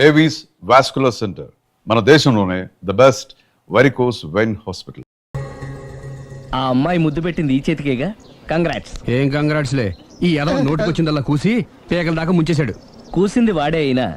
Avis vascular centre మన దేశంలోనే the best varicose vein hospital. ఆ అమ్మాయి ముద్దు పెట్టింది ఈ చేతికేగా. కంగ్రాట్స్. ఏం కంగ్రాట్స్లే, ఈ ఎదవ నోటికొచ్చిందల్లా కూసి పేకల దాకా ముంచేశాడు. కూసింది వాడే అయినా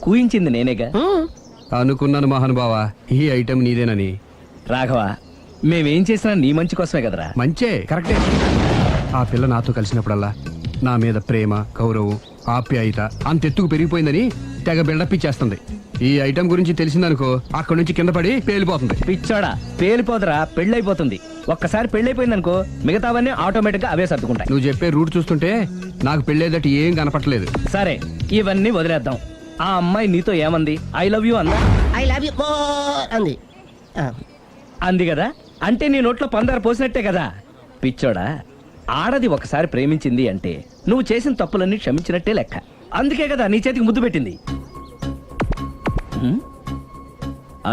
కూయించింది నేనేగా. అనుకున్నాను మహానుభావా, ఈ ఐటెం నీదేనని. రాఘవ, మేమేం చేసినా నీ మంచి కోసమే కదరా. మంచే, కరెక్టే. ఆ పిల్ల నాతో కలిసినప్పుడల్లా నా మీద ప్రేమ, గౌరవం, ఆప్యాయత అంతెత్తుకు పెరిగిపోయిందని తెగ బిల్డప్ ఇచ్చేస్తుంది. ఈ ఐటెం గురించి తెలిసిందనుకో, అక్కడి నుంచి కింద పడి పేలిపోతుంది. పిచ్చోడా, పేలిపోదరా, పెళ్ళైపోతుంది. ఒక్కసారి పెళ్ళైపోయిందనుకో మిగతావన్నీ ఆటోమేటిక్ గా అవే సర్దుకుంటాయి. నువ్వు చెప్పే రూట్ చూస్తుంటే నాకు పెళ్ళేదట ఏం కనపట్లేదు. సరే, ఇవన్నీ వదిలేద్దాం. ఆ అమ్మాయి నీతో ఏమంది? ఐ లవ్ యూ అందా? ఐ లవ్ యూ అంది. అంది కదా, అంటే నీ నోట్లో పందారు పోసినట్టే కదా. పిచ్చోడా, ఆడది ఒకసారి ప్రేమించింది అంటే నువ్వు చేసిన తప్పులన్నీ క్షమించినట్టే లెక్క. అందుకే కదా నీ చేతికి ముద్దు పెట్టింది.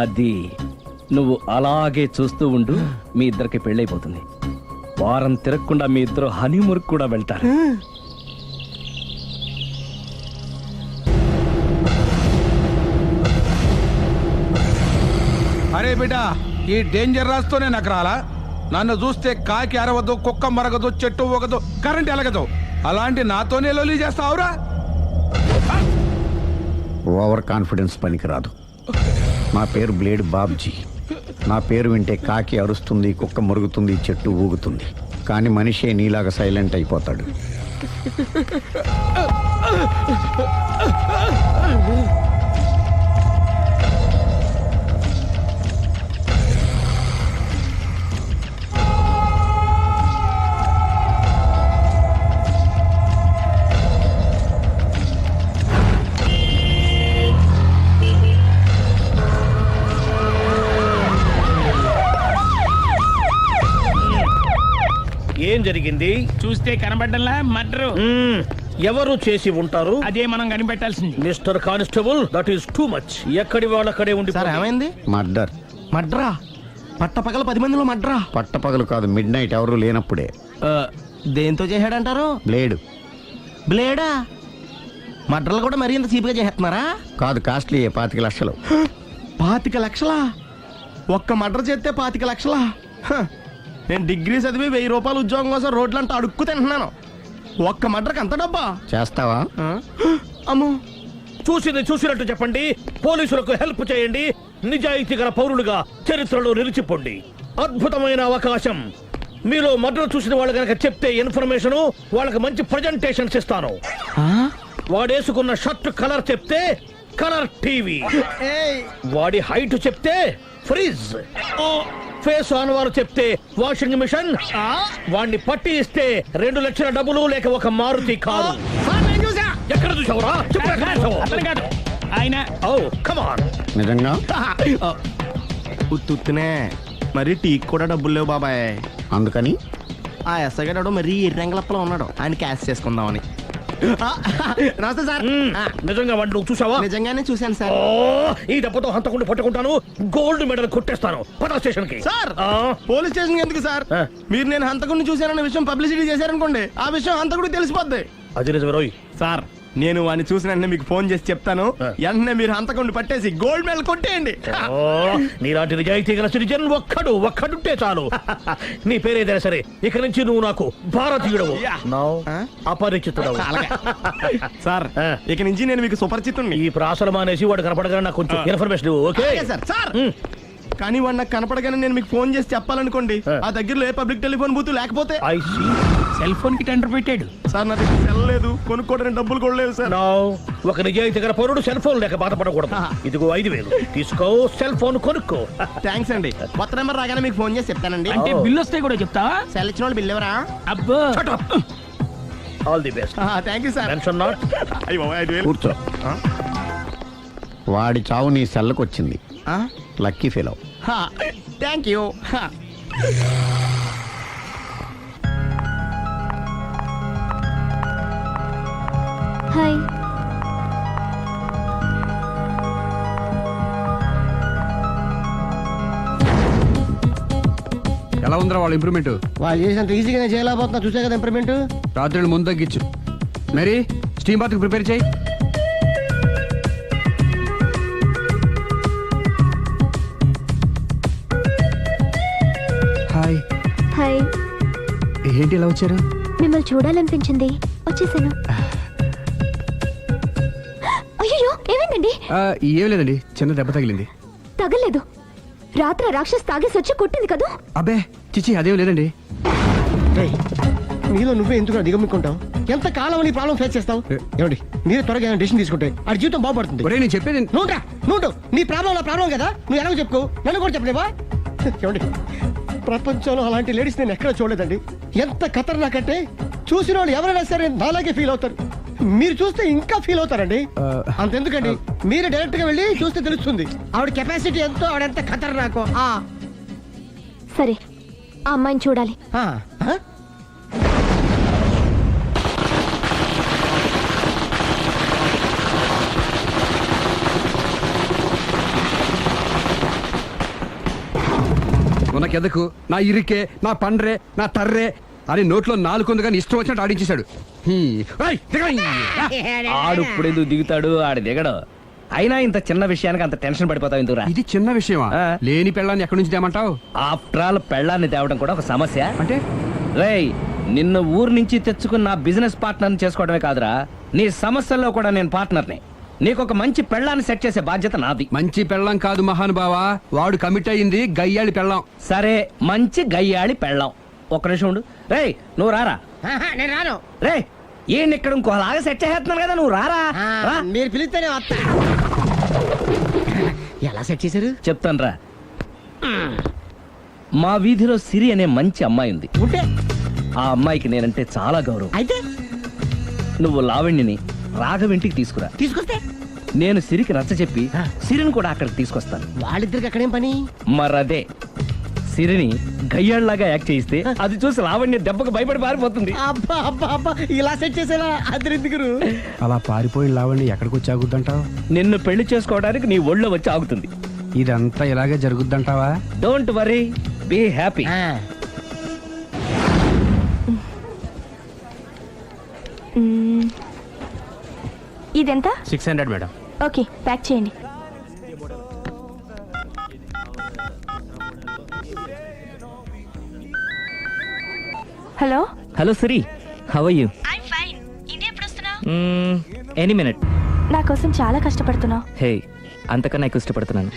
అది నువ్వు అలాగే చూస్తూ ఉండు, మీ ఇద్దరికి పెళ్ళైపోతుంది. వారం తిరగకుండా మీ ఇద్దరు హనీమూర్కి కూడా వెళ్తారు. అరే బిడ్డా, ఈ డేంజర్ రాస్తూనే నాకు రాలా. నన్ను చూస్తే కాకి అరవదు, కుక్క మరగదు, చెట్టు ఊగదు, కరెంట్ ఎలగదు. అలాంటి నాతోనే లొలి చేస్తావురా? ఓవర్ కాన్ఫిడెన్స్ పనికిరాదు. నా పేరు బ్లేడ్ బాబ్జీ. నా పేరు వింటే కాకి అరుస్తుంది, కుక్క మురుగుతుంది, చెట్టు ఊగుతుంది. కానీ మనిషే నీలాగా సైలెంట్ అయిపోతాడు. ఏం జరిగింది? చూస్తే కనబడ్డంలా మర్డరు. ఎవరు చేసి ఉంటారు? అదే మనం కనిపెట్టాల్సింది. Mister constable, that is too much. ఎక్కడి వాళ్ళక్కడే ఉండి. సార్ ఏమైంది? మర్డర్. మడ్రా? పట్టపగల 10 మందిలో మడ్రా? పట్టపగలు కాదు, మిడ్ నైట్ ఎవరు లేనప్పుడే. దేంతో చేశాడంటారు? బ్లేడ్. బ్లేడా? మడ్రలు కూడా మరీ ఇంత చీప్గా చేస్తున్నారా? కాదు, కాస్ట్లీ 25 లక్షలు. 25 లక్షలా? ఒక్క మడ్ర చేస్తే 25 లక్షలా? నేను డిగ్రీ చదివి 1000 రూపాయలు ఉద్యోగం కోసం రోడ్లంతా అడుక్కు తింటున్నాను. ఒక్క మడ్రకు అంత డబ్బా? చేస్తావా? అమ్మో, చూసింది చూసినట్టు చెప్పండి. పోలీసులకు హెల్ప్ చేయండి. నిజాయితీ గల పౌరులుగా చరిత్రలో నిలిచిపోండి. అద్భుతమైన అవకాశం. మీలో మర్డర్ చూసిన వాళ్ళు కనుక చెప్తే ఇన్ఫర్మేషన్, వాళ్ళకి మంచి ప్రజెంటేషన్స్ ఇస్తాను. వాడేసుకున్న షర్ట్ కలర్ చెప్తే కలర్ టీవీ, వాడి హైట్ చెప్తే ఫ్రిజ్, ఫేస్ ఆన్ వారు చెప్తే వాషింగ్ మిషన్, వాడిని పట్టి ఇస్తే 2 లక్షల డబ్బులు లేక ఒక మారుతి కారు. ఎక్కడ చూసావురా? ఆయన నిజంగా ఉత్తునే మరి టీకి కూడా డబ్బులు లేవు బాబాయ్. అందుకని ఆ ఎస్ఐగాడు మరీ ఎర్రంగలప్పలో ఉన్నాడు, ఆయన క్యాష్ చేసుకుందామని. నమస్తే సార్. నిజంగా వాడిని నువ్వు చూసావా? నిజంగానే చూశాను సార్. ఈ దెబ్బతో హంతకుండా పట్టుకుంటాను, గోల్డ్ మెడల్ కొట్టేస్తాను. పటా స్టేషన్ కి. సార్, పోలీస్ స్టేషన్ ఎందుకు సార్? మీరు నేను హంతకుడిని చూశానన్న విషయం పబ్లిసిటీ చేశారనుకోండి, ఆ విషయం హంతకుడికి తెలిసిపోద్ది. అది నిజమే రోయ్. సార్, నేను వాడిని చూసిన వెంటనే మీకు ఫోన్ చేసి చెప్తాను. వెంటనే మీరు హంతకుడిని పట్టేసి గోల్డ్ మెడల్ కొట్టేయండి. నీలాంటి నిజాయితీ గల సిటిజన్ ఒక్కడుంటే చాలు. నీ పేరేదైనా సరే, ఇక నుంచి నువ్వు నాకు భారతీయుడవు, అపరిచితుడవు. సార్, ఇక నుంచి నేను మీకు సుపరిచితుడిని. ఈ ప్రాసలు మానేసి వాడు కనపడగానే నాకు కొంచెం ఇన్ఫర్మేషన్. Okay sir. సార్, కానీ వాడు నాకు కనపడగానే నేను మీకు ఫోన్ చేసి చెప్పాలనుకోండి, ఆ దగ్గరలో ఏ పబ్లిక్ టెలిఫోన్ బూత్ లేకపోతే. సెల్ ఫోన్ కి టెండర్ పెట్టాడు సార్. నా దగ్గర సెల్ లేదు, కొనుక్కోవడానికి డబ్బులు కూడా లేవు సార్. ఒక నిజాయితీ గల పౌరుడు సెల్ ఫోన్ లేక బాధపడకూడదు. ఇదిగో 5000 తీసుకో, సెల్ ఫోన్ కొనుక్కో. థ్యాంక్స్ అండి. కొత్త నెంబర్ రాగానే మీకు ఫోన్ చేసి చెప్తానండి. అంటే బిల్ వస్తే కూడా చెప్తావా? సెల్ ఇచ్చిన వాళ్ళు బిల్ ఎవరా? అబ్బో, all the best. Thank you sir. Tension not. కూర్చో. వాడి చావు నీ సెల్లకు వచ్చింది. Lucky fellow. Thank you. Hi. ఎలా ఉందిరా వాళ్ళ ఇంప్రూవ్మెంట్? వాళ్ళు చేసినంత ఈజీగా చేయలేకపోతున్నా, చూసే కదా ఇంప్రూవ్మెంట్. రాత్రి ముందు తగ్గించు. మరి స్టీమ్ బాత్ ప్రిపేర్ చేయి. ఏంటి ఇలా వచ్చారు? మిమ్మల్ని చూడాలనిపించింది, వచ్చేసాను. అయ్యో, ఏమైందండి? ఏం లేదండి, చిన్న దెబ్బ తగిలింది. తగలేదు. రాత్రి రాక్షస్ తాగేసి వచ్చి కొట్టింది కదా. అబ్బే చిచి, అదేం లేదండి. రేయ్, నీలో నువ్వే ఎందుకు దిగమ్ముకుంటావు? ఎంత కాలం నీ ప్రాబ్లం ఫేస్ చేస్తావు? ఏమండి, మీరు త్వరగా డెసిషన్ తీసుకుంటే ఆ జీవితం బాగుపడుతుంది. ఒరేయ్, నేను చెప్పేది నువ్వు నీ ప్రాబ్లం నా ప్రాబ్లం కదా, నువ్వు ఎలాగో చెప్పుకో, నన్ను కూడా చెప్పలేవా? ఏమండి, ప్రపంచంలో అలాంటి లేడీస్ నేను ఎక్కడ చూడలేదండి. ఎంత ఖతర్నాకంటే చూసిన వాళ్ళు ఎవరైనా సరే నాలాగే ఫీల్ అవుతారు. మీరు చూస్తే ఇంకా ఫీల్ అవుతారండి. అంతెందుకండి, మీరు డైరెక్ట్ గా వెళ్ళి చూస్తే తెలుస్తుంది ఆవిడ కెపాసిటీ ఎంతో, ఆవిడ ఎంత ఖతర్నాకో. సరే, ఆ అమ్మాయిని చూడాలి. ఉనకెదకు, నా ఇరికే, నా పండ్రే, నా తర్రే అని నోట్లో నాలుగు కానీ ఇష్టం వచ్చినట్టు ఆడించేశాడు. ఆడు ఇప్పుడు ఎందుకు దిగుతాడు, ఆడు దిగడు. అయినా ఇంత చిన్న విషయానికి అంత టెన్షన్ పడిపోతావు ఎందుకురా? ఇది చిన్న విషయమా? లేని పెళ్ళాన్ని ఎక్కడి నుంచి తేమంటావు? ఆఫ్టర్ ఆల్ పెళ్ళాన్ని తేవడం కూడా ఒక సమస్య అంటే? రేయ్, నిన్ను ఊరు నుంచి తెచ్చుకున్న నా బిజినెస్ పార్ట్నర్ని చేసుకోవడమే కాదురా, నీ సమస్యల్లో కూడా నేను పార్ట్నర్ని. నీకు ఒక మంచి పెళ్ళాన్ని సెట్ చేసే బాధ్యత నాది. మంచి పెళ్ళం కాదు మహానుభావా, వాడు కమిట్ అయ్యింది గయ్యాళి పెళ్ళం. సరే, మంచి గయ్యాళి పెళ్ళాం. ఒక్క నిమిషం ఉండు. రేయ్, నువ్వు రారా. నేను రాను. రే, ఈయన ఇక్కడ ఇంకోలాగా సెట్ చేస్తున్నాను కదా, నువ్వు రారా. మీరు పిలిస్తేనే వస్తా. ఎలా సెట్ చేశారు చెప్తాను రా. మా వీధిలో సిరి అనే మంచి అమ్మాయి ఉంది. ఉంటే ఆ అమ్మాయికి నేనంటే చాలా గౌరవం. అయితే నువ్వు లావణ్యని రాఘవింటికి తీసుకురా. తీసుకొస్తే నేను సిరికి నచ్చ చెప్పి సిరిని కూడా అక్కడికి తీసుకొస్తాను. వాళ్ళిద్దరికి అక్కడేం పని? మరదే, సిరిని గయ్యాళ్ళలాగా యాక్ట్ చేయిస్తే అది చూసి లావణ్య దెబ్బకు భయపడి పారిపోతుంది. అబ్బా అబ్బా అబ్బా, ఇలా సెట్ చేసేలా అద్దరెందుకు? అలా పారిపోయిన లావణ్ణి ఎక్కడికి వచ్చి ఆగుద్దంటావు? నిన్ను పెళ్లి చేసుకోవడానికి నీ ఒళ్ళో వచ్చి ఆగుతుంది. ఇదంతా ఇలాగే జరుగుద్దంటావా? Don't worry, be happy. ఇదెంత? 600 మేడం. ఓకే, ప్యాక్ చేయండి. Hello hello Siri, how are you? Any minute. నా కోసం చాలా కష్టపడుతున్నావు. హే, అంతకన్నా ఎక్కువ ఇష్టపడుతున్నాను.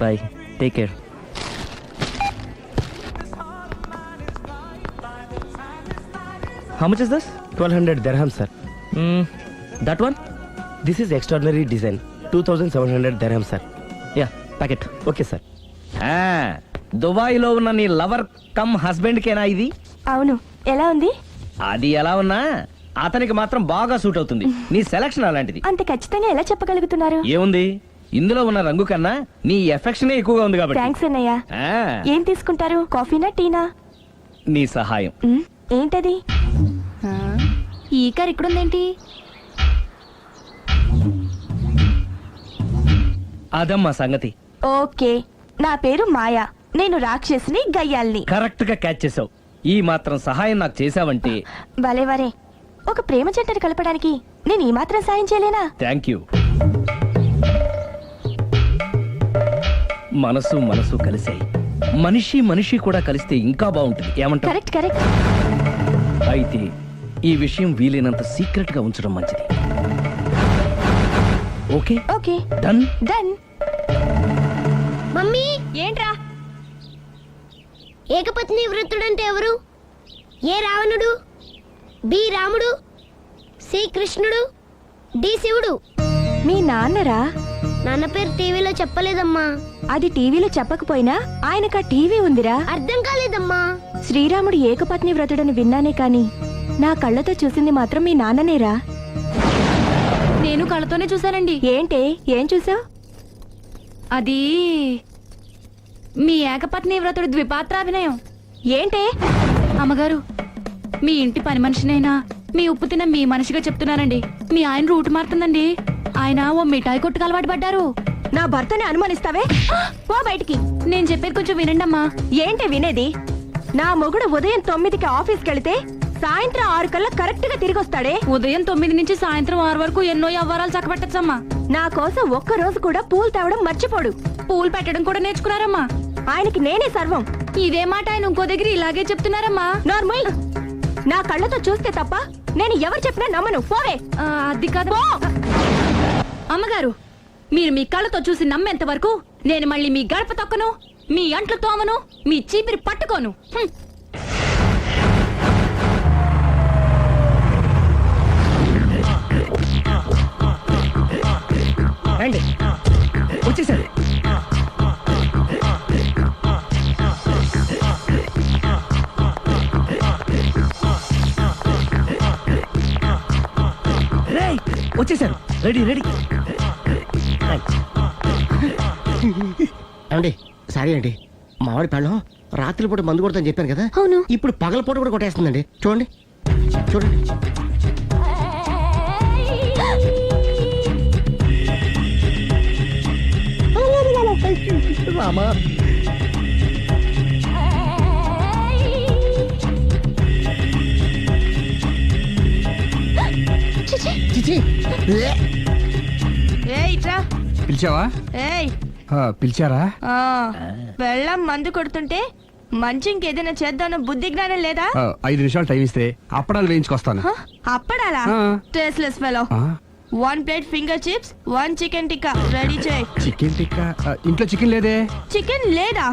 Bye, take care. How much is this? 1200 dirhams, sir. That one? This is extraordinary design. 2700 dirhams, sir. Yeah, packet. Okay, sir. దుబాయ్లో ఉన్న నీ లవర్ కమ్ హస్బెండ్ కేనా ఇది? అవును. ఎలా ఉంది? అది ఎలా ఉన్నా అతనికి మాత్రం బాగా సూట్ అవుతుంది. నీ సెలక్షన్ అలాంటిది. అంత ఖచ్చితంగా ఎలా చెప్పగలుగుతున్నారు? ఏముంది, ఇందులో ఉన్న రంగు కన్నా నీ ఎఫెక్షనే ఎక్కువగా ఉంది కాబట్టి. థ్యాంక్స్ అన్నయ్య. ఏం తీసుకుంటారు, కాఫీనా టీనా? నీ సహాయం. ఏంటది? ఈ కార్ ఇక్కడుందేంటి? అదమ్మా సంగతి. ఓకే, నా పేరు మాయా. నేను రాక్షసిని, గయ్యాల్ని. కరెక్ట్ గా క్యాచ్ చేసావు. ఈ మాత్రం సహాయం నాకు చేసావంటే. భలే వరే, ఒక ప్రేమ జంటను కలపడానికి నేను ఈ మాత్రం సాయం చేయలేనా? Thank you. మనసు మనసు కలిసాయి, మనిషి మనిషి కూడా కలిస్తే ఇంకా బాగుంటుంది. ఏమంటావు? Correct correct. అయితే ఈ విషయం వీలైనంత సీక్రెట్ గా ఉంచడం మంచిది. Okay okay, done done. Mummy, ఏంట్రా? ఏకపత్ని వృత్తుడంటే ఎవరు? ఏ రావణుడు, బి రాముడు, సి కృష్ణుడు, డి శివుడు. మీ నాన్నరా? నాన్న పేరు టీవీలో చెప్పలేదమ్మా. అది టీవీలో చెప్పకపోయినా ఆయనకా టీవీ ఉందిరా. అర్థం కాలేదమ్మా. శ్రీరాముడు ఏకపత్ని వ్రతుడని విన్నానే కాని నా కళ్ళతో చూసింది మాత్రం మీ నాన్ననేరా. నేను కళ్ళతోనే చూశానండి. ఏంటే, ఏం చూసావు? అది మీ ఏకపత్ని వ్రతుడు ద్విపాత్రాభినయం. ఏంటే? అమ్మగారు, మీ ఇంటి పని మనిషినైనా మీ ఉప్పు తిన్న మీ మనిషిగా చెప్తున్నానండి. మీ ఆయన రూట్ మారుతుందండి. ఆయన ఓ మిఠాయి కొట్టుకు అలవాటు పడ్డారు. నా భర్తని అనుమానిస్తావే? పో బయటికి. నేను చెప్పేది కొంచెం వినండి అమ్మా. ఏంటి వినేది? నా మొగుడు ఉదయం 9కి ఆఫీస్కి వెళితే సాయంత్రం 6 కల్లా కరెక్ట్ గా తిరిగి వస్తాడే. ఉదయం 9 నుంచి సాయంత్రం 6 వరకు ఎన్నో వ్యవహారాలు చక్కబెట్టచ్చమ్మా. నా కోసం ఒక్క రోజు కూడా పూలు తేవడం మర్చిపోడు. పూలు పెట్టడం కూడా నేర్చుకున్నారమ్మా. ఆయనకి నేనే సర్వం. ఇదే మాట ఆయన ఇంకో దగ్గర ఇలాగే చెప్తున్నారమ్మా. నార్మల్ నా కళ్ళతో చూస్తే తప్ప నేను ఎవరు చెప్పినా నమ్మను. పోవే. అది కాదు అమ్మగారు, మీరు మీ కళ్ళతో చూసి నమ్మేంత వరకు నేను మళ్ళీ మీ గడప తొక్కను, మీ అంట్లు తోమను, మీ చీపిరి పట్టుకోను. రండి. వచ్చేసారు. రేయ్, వచ్చేసారు. Ready ready. ఏమండి సారీ అండి, మామిడి పళ్ళం రాత్రిపూట మందు కొడతాను చెప్పాను కదా. అవును. ఇప్పుడు పగలపూట కూడా కొట్టేస్తుందండి. చూడండి చూడండి. రామా చిచి. పిలిచావా? పిలిచారా? వెళ్ళం మందు కొడుతుంటే మంచి ఇంకేదైనా చేద్దామన్న బుద్ధి జ్ఞానం లేదా? 5 నిమిషాలు టైం ఇస్తే అప్పడాలు వేయించుకొస్తాను. అప్పడాలా? ఆ. Tasteless fellow. 1 plate finger chips, 1 chicken tikka ready చేయి. చికెన్ టిక్కా? ఇంట్లో చికెన్ లేదే. చికెన్ లేదా?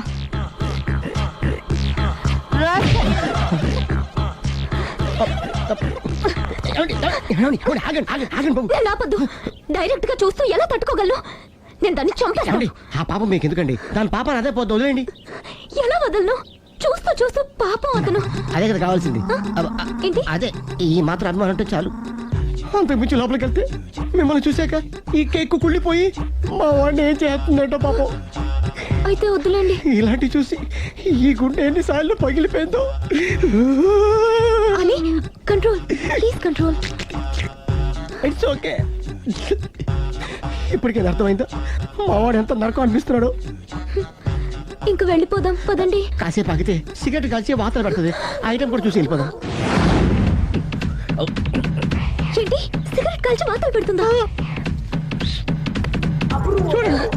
నేను ఆపొద్దు. డైరెక్ట్ గా చూస్తూ ఎలా తట్టుకోగలను? నేను దాన్ని చంపేస్తాను. ఆ పాపం మీకు ఎందుకండి? దాని పాప అదే పోద్దు, వదిలేండి. ఎలా వదలను? చూస్తూ చూస్తూ పాపం అతను. అదే కదా కావాల్సింది. ఏంటి? అదే ఈ మాత్రం అభిమానం అంటే చాలు. అంతకు మించి లోపలికి వెళ్తే మిమ్మల్ని చూసాక ఈ కేక్ కుళ్ళిపోయి మా వాడిని ఏం చేస్తుందంటో పాపం. అయితే వద్దులేండి. ఇలాంటి చూసి ఈ గుండె ఎన్నిసార్లు పగిలిపోయిందో. అని control, please control. It's okay. ఇప్పటికే అర్థమైందా మా వాడు ఎంత నరకం అనిపిస్తున్నాడు? ఇంక వెళ్ళిపోదాం పదండి. కాసేపు ఆగితే సిగరెట్ కాల్చి వాతలు పడుతుంది. ఆ ఐటమ్ కూడా చూసి వెళ్ళిపోదాం. ఏంటి సిగరెట్ కాల్చి వాతలు పెడుతుందా? చూడండి.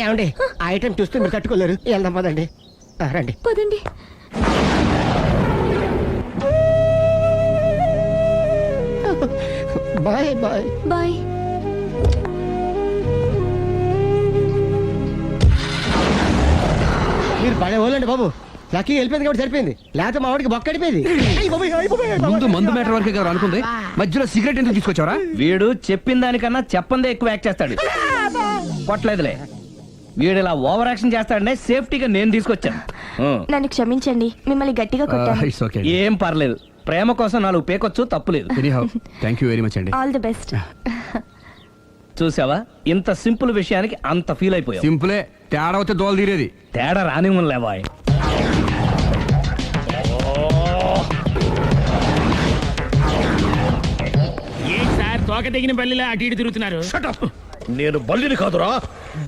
ఏమండి ఆ ఐటమ్ చూస్తే మీరు తట్టుకోలేరు. వెళ్దాం పదండి. రండి పదండి. Bye bye bye. మీరు పడే వాళ్ళండి బాబు. లక్కీ వెళ్ళిపోయింది కాబట్టి సరిపోయింది, లేకపోతే మా వాడికి బొక్క అడిపోయింది. ముందు మందు మ్యాటర్ వరకే కదా అనుకుంది, మధ్యలో సిగరెట్ ఎందుకు తీసుకొచ్చావరా? వీడు చెప్పిన దానికన్నా చెప్పందే ఎక్కువ యాక్ట్ చేస్తాడు. కొట్టలేదులే. వీడు ఇలా ఓవర్ యాక్షన్ చేస్తాడనే సేఫ్టీగా నేను తీసుకొచ్చాను. నన్ను క్షమించండి, మిమ్మల్ని గట్టిగా కొట్టాను. It's okay. ఏం పర్లేదు. ప్రేమ కోసం 4 పేకొచ్చు, తప్పులేదు. Anyhow thank you very much అండి. All the best. చూసావా, ఇంత సింపుల్ విషయానికి అంత ఫీల్ అయిపోయావు. సింపులే, తేడా వస్తే దోలు తీరేది. తేడా రానివ్వనులే బాయ్. ఏంటి సార్ తోక తెగిన బల్లిలా అటు ఇటు తిరుగుతున్నారు? నేను బల్లిని కాదురా,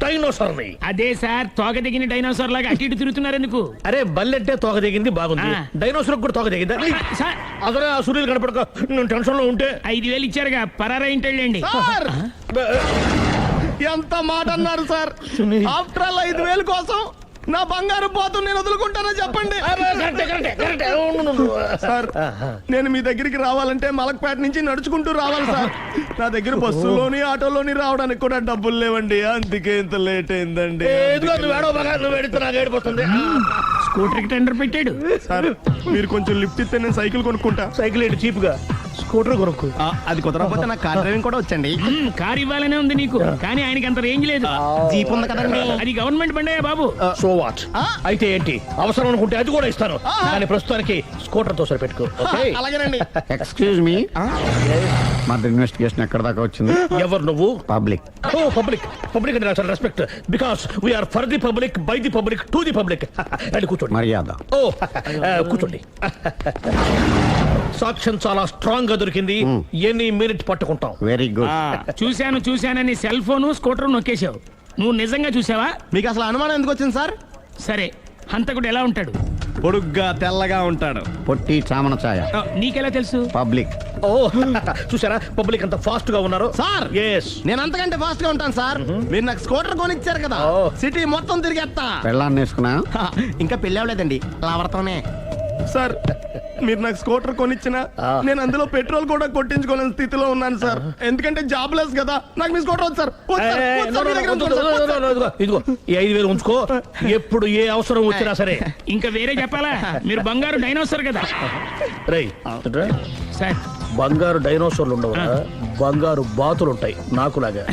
డైనోసార్ని. అదే సార్ తోక తెగిన డైనోసార్ లాగా అటు ఇటు తిరుగుతున్నారు ఎందుకు? అరే బల్లెట్టే తోక దిగింది బాగుంది, ఆ. డైనోసార్ కూడా తోక దిగిందా? సార్ అదరే ఆ సూర్యులు కనపడక నేను టెన్షన్ లో ఉంటే 5,000 ఇచ్చారుగా, పరారా ఇంటండి. ఎంత మాట అన్నారు సార్? ఆఫ్టర్ ఆల్ 5,000 కోసం నా బంగారు పోతు నేను వదులుకుంటానా చెప్పండి సార్. నేను మీ దగ్గరికి రావాలంటే మలక్పేట నుంచి నడుచుకుంటూ రావాలి సార్. నా దగ్గర బస్సులోని ఆటోలోని రావడానికి కూడా డబ్బులు లేవండి, అందుకే ఇంత లేట్ అయిందండి. స్కూటర్ కి టెండర్ పెట్టాడు సార్. మీరు కొంచెం లిఫ్ట్ ఇస్తే నేను సైకిల్ కొనుక్కుంటా. సైకిల్ ఏంటి చీప్ గా, స్కూటర్ కొనుక్కు. అది కుదరకపోతే నాకు కార్ డ్రైవింగ్ కూడా వచ్చండి. కార్ ఇవ్వాలనే ఉంది నీకు, కానీ ఆయనకి అంత రేంజ్ లేదు. జీప్ ఉంది కదండి. అది గవర్నమెంట్ బండే బాబు. So what? అయితే ఏంటి, అవసరం అనుకుంటే అది కూడా ఇస్తాను, కానీ ప్రస్తుతానికి స్కూటర్ తో సరిపెట్టుకో. అలాగేనండి. ఎక్స్క్యూజ్ మీ, మర్డర్ ఇన్వెస్టిగేషన్ ఎక్కడ దాకా వచ్చింది? ఎవరు నువ్వు? పబ్లిక్. ఓ పబ్లిక్. పబ్లిక్ అంటే చాలా respect, because we are for the public, by the public, to the public. రండి కూర్చోండి. మర్యాద. ఓ కూర్చోండి. సాక్ష్యం చాలా స్ట్రాంగ్ స్ట్రాంగ్ గా దొరికింది. ఎన్ని మినిట్ పట్టుకుంటాం. Very good. చూశానని సెల్ ఫోను స్కూటర్ నొక్కేశావు. నువ్వు నిజంగా చూసావా? మీకు అసలు అనుమానం ఎందుకు వచ్చింది సార్? సరే, హంతకుడు ఎలా ఉంటాడు? పొడుగ్గా తెల్లగా ఉంటాడు. పొట్టి చామన ఛాయ. నీకెలా తెలుసు? పబ్లిక్. ఓ చూసారా పబ్లిక్ అంత ఫాస్ట్ గా ఉన్నారు. సార్ ఎస్ నేను అంతకంటే ఫాస్ట్ గా ఉంటాను సార్. మీరు నాకు స్కూటర్ కొనిచ్చారు కదా, సిటీ మొత్తం తిరిగేస్తా. పెళ్ళాన్ని వేసుకున్నా? ఇంకా పెళ్ళి అవ్వలేదండి, లావర్తోనే. సార్ మీరు నాకు స్కూటర్ కొనిచ్చిన నేను అందులో పెట్రోల్ కూడా కొట్టించుకోలేని స్థితిలో ఉన్నాను సార్. ఎందుకంటే జాబ్ లెస్ కదా. నాకు మీ స్కూటర్ వద్దు సార్. వద్దు సార్. వద్దు సార్. మీ దగ్గర ఉంచుకోండి సార్. వద్దు సార్. ఇదిగో ఈ 5,000 ఉంచుకో. ఎప్పుడు ఏ అవసరం వచ్చినా సరే. ఇంకా వేరే చెప్పాలా? మీరు బంగారు డైనోసర్ కదా. రై సార్, బంగారు డైనోసార్లు ఉండవు, బంగారు బాతులు ఉంటాయి నాకులాగా.